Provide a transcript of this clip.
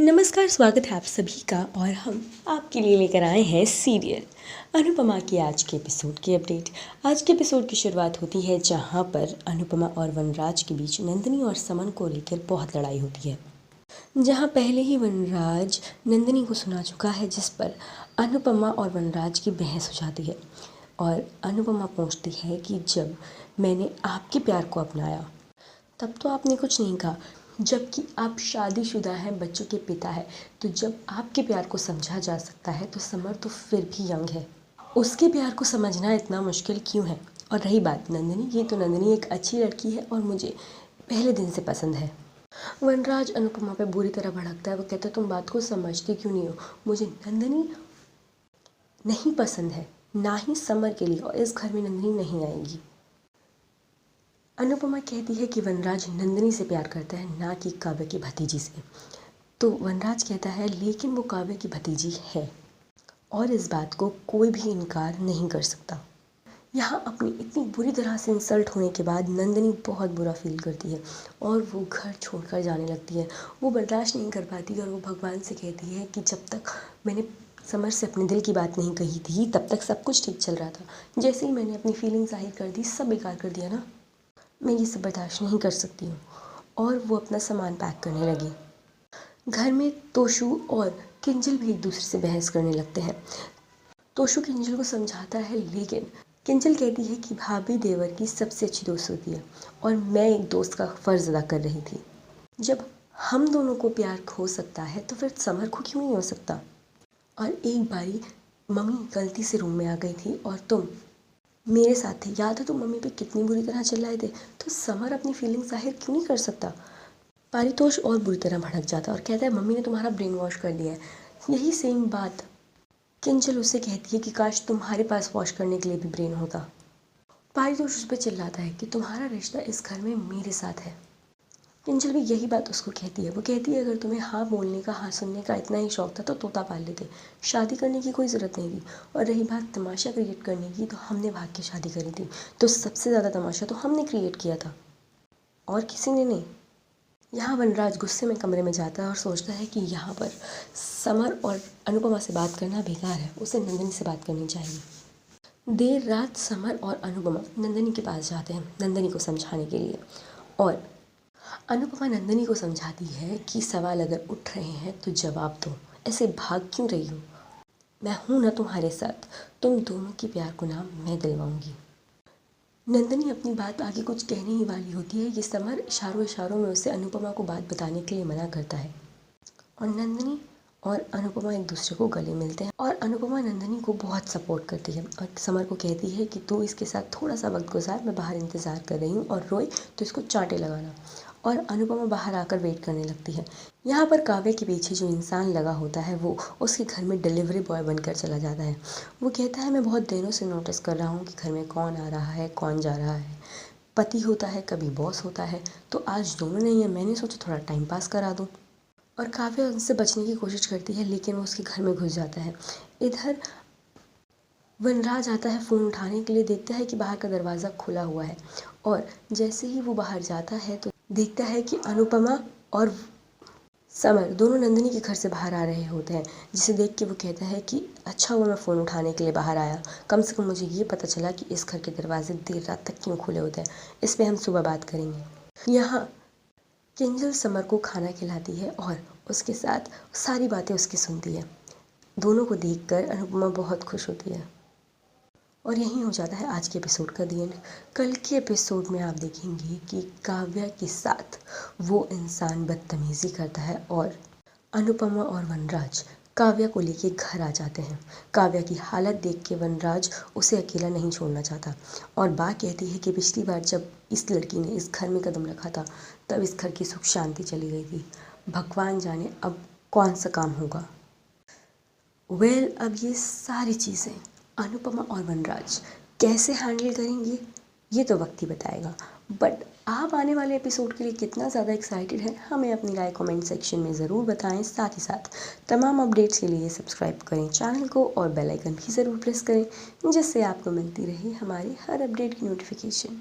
नमस्कार, स्वागत है आप सभी का। और हम आपके लिए लेकर आए हैं सीरियल अनुपमा की आज के एपिसोड की अपडेट। आज के एपिसोड की शुरुआत होती है जहां पर अनुपमा और वनराज के बीच नंदिनी और समन को लेकर बहुत लड़ाई होती है। जहां पहले ही वनराज नंदिनी को सुना चुका है, जिस पर अनुपमा और वनराज की बहस हो जाती है। और अनुपमा पूछती है कि जब मैंने आपके प्यार को अपनाया तब तो आपने कुछ नहीं कहा, जबकि आप शादीशुदा हैं, बच्चों के पिता हैं। तो जब आपके प्यार को समझा जा सकता है तो समर तो फिर भी यंग है, उसके प्यार को समझना इतना मुश्किल क्यों है। और रही बात नंदिनी की, तो नंदिनी एक अच्छी लड़की है और मुझे पहले दिन से पसंद है। वनराज अनुपमा पे बुरी तरह भड़कता है। वो कहता है तुम बात को समझती क्यों नहीं हो, मुझे नंदिनी नहीं पसंद है, ना ही समर के लिए, और इस घर में नंदिनी नहीं आएगी। अनुपमा कहती है कि वनराज नंदिनी से प्यार करता है, ना कि काव्य की भतीजी से। तो वनराज कहता है लेकिन वो काव्य की भतीजी है और इस बात को कोई भी इनकार नहीं कर सकता। यहाँ अपनी इतनी बुरी तरह से इंसल्ट होने के बाद नंदिनी बहुत बुरा फील करती है और वो घर छोड़कर जाने लगती है। वो बर्दाश्त नहीं कर पाती और वो भगवान से कहती है कि जब तक मैंने समर से अपने दिल की बात नहीं कही थी तब तक सब कुछ ठीक चल रहा था। जैसे ही मैंने अपनी फीलिंग जाहिर कर दी, सब बेकार कर दिया ना। मैं ये सब बर्दाश्त नहीं कर सकती हूँ। और वो अपना सामान पैक करने लगी। घर में तोशु और किंजल भी एक दूसरे से बहस करने लगते हैं। तोशु किंजल को समझाता है, लेकिन किंजल कहती है कि भाभी देवर की सबसे अच्छी दोस्त होती है और मैं एक दोस्त का फ़र्ज़ अदा कर रही थी। जब हम दोनों को प्यार हो सकता है तो फिर समर को क्यों नहीं हो सकता। और एक बारी मम्मी गलती से रूम में आ गई थी और तुम मेरे साथ थे, याद है तुम मम्मी पे कितनी बुरी तरह चिल्लाए थे। तो समर अपनी फीलिंग जाहिर क्यों नहीं कर सकता। पारितोष और बुरी तरह भड़क जाता है और कहता है मम्मी ने तुम्हारा ब्रेन वॉश कर दिया है। यही सेम बात किंजल उससे कहती है कि काश तुम्हारे पास वॉश करने के लिए भी ब्रेन होता। पारितोष उस पर चिल्लाता है कि तुम्हारा रिश्ता इस घर में मेरे साथ है। किंजल भी यही बात उसको कहती है। वो कहती है अगर तुम्हें हाँ बोलने का, हाँ सुनने का इतना ही शौक था तो तोता पाल लेते, शादी करने की कोई ज़रूरत नहीं थी। और रही बात तमाशा क्रिएट करने की, तो हमने भाग के शादी करी थी, तो सबसे ज़्यादा तमाशा तो हमने क्रिएट किया था और किसी ने नहीं। यहाँ वनराज गुस्से में कमरे में जाता है और सोचता है कि यहाँ पर समर और अनुपमा से बात करना बेकार है, उसे नंदिनी से बात करनी चाहिए। देर रात समर और अनुपमा नंदिनी के पास जाते हैं नंदिनी को समझाने के लिए। और अनुपमा नंदिनी को समझाती है कि सवाल अगर उठ रहे हैं तो जवाब दो, ऐसे भाग क्यों रही हो। मैं हूँ ना तुम्हारे साथ, तुम दोनों के प्यार को ना मैं दिलवाऊंगी। नंदिनी अपनी बात आगे कुछ कहने ही वाली होती है कि समर इशारों इशारों में उसे अनुपमा को बात बताने के लिए मना करता है। और नंदिनी और अनुपमा एक दूसरे को गले मिलते हैं और अनुपमा नंदिनी को बहुत सपोर्ट करती है और समर को कहती है कि तू इसके साथ थोड़ा सा वक्त गुजार, मैं बाहर इंतज़ार कर रही हूँ, और रोए तो इसको चांटे लगाना। और अनुपमा बाहर आकर वेट करने लगती है। यहाँ पर काव्य के पीछे जो इंसान लगा होता है वो उसके घर में डिलीवरी बॉय बनकर चला जाता है। वो कहता है मैं बहुत दिनों से नोटिस कर रहा हूँ कि घर में कौन आ रहा है कौन जा रहा है। पति होता है, कभी बॉस होता है, तो आज दोनों नहीं है, मैंने सोचा थोड़ा टाइम पास करा दूँ। और काव्या उनसे बचने की कोशिश करती है, लेकिन वो उसके घर में घुस जाता है। इधर वनराज आता है फ़ोन उठाने के लिए, देखता है कि बाहर का दरवाज़ा खुला हुआ है। और जैसे ही वो बाहर जाता है तो देखता है कि अनुपमा और समर दोनों नंदिनी के घर से बाहर आ रहे होते हैं, जिसे देख के वो कहता है कि अच्छा हुआ मैं फ़ोन उठाने के लिए बाहर आया, कम से कम मुझे ये पता चला कि इस घर के दरवाजे देर रात तक क्यों खुले होते हैं। इस पर हम सुबह बात करेंगे। यहाँ किंजल समर को खाना खिलाती है और उसके साथ सारी बातें उसकी सुनती है। दोनों को देखकर अनुपमा बहुत खुश होती है। और यहीं हो जाता है आज के एपिसोड का दी एंड। कल के एपिसोड में आप देखेंगे कि काव्या के साथ वो इंसान बदतमीज़ी करता है और अनुपमा और वनराज काव्या को लेके घर आ जाते हैं। काव्या की हालत देख के वनराज उसे अकेला नहीं छोड़ना चाहता और बा कहती है कि पिछली बार जब इस लड़की ने इस घर में कदम रखा था तब इस घर की सुख शांति चली गई थी। भगवान जाने अब कौन सा काम होगा। अब ये सारी चीज़ें अनुपमा और वनराज कैसे हैंडल करेंगे ये तो वक्त ही बताएगा। बट आप आने वाले एपिसोड के लिए कितना ज़्यादा एक्साइटेड हैं हमें अपनी राय कमेंट सेक्शन में ज़रूर बताएं। साथ ही साथ तमाम अपडेट्स के लिए सब्सक्राइब करें चैनल को और बेल आइकन भी ज़रूर प्रेस करें, जिससे आपको मिलती रहे हमारी हर अपडेट की नोटिफिकेशन।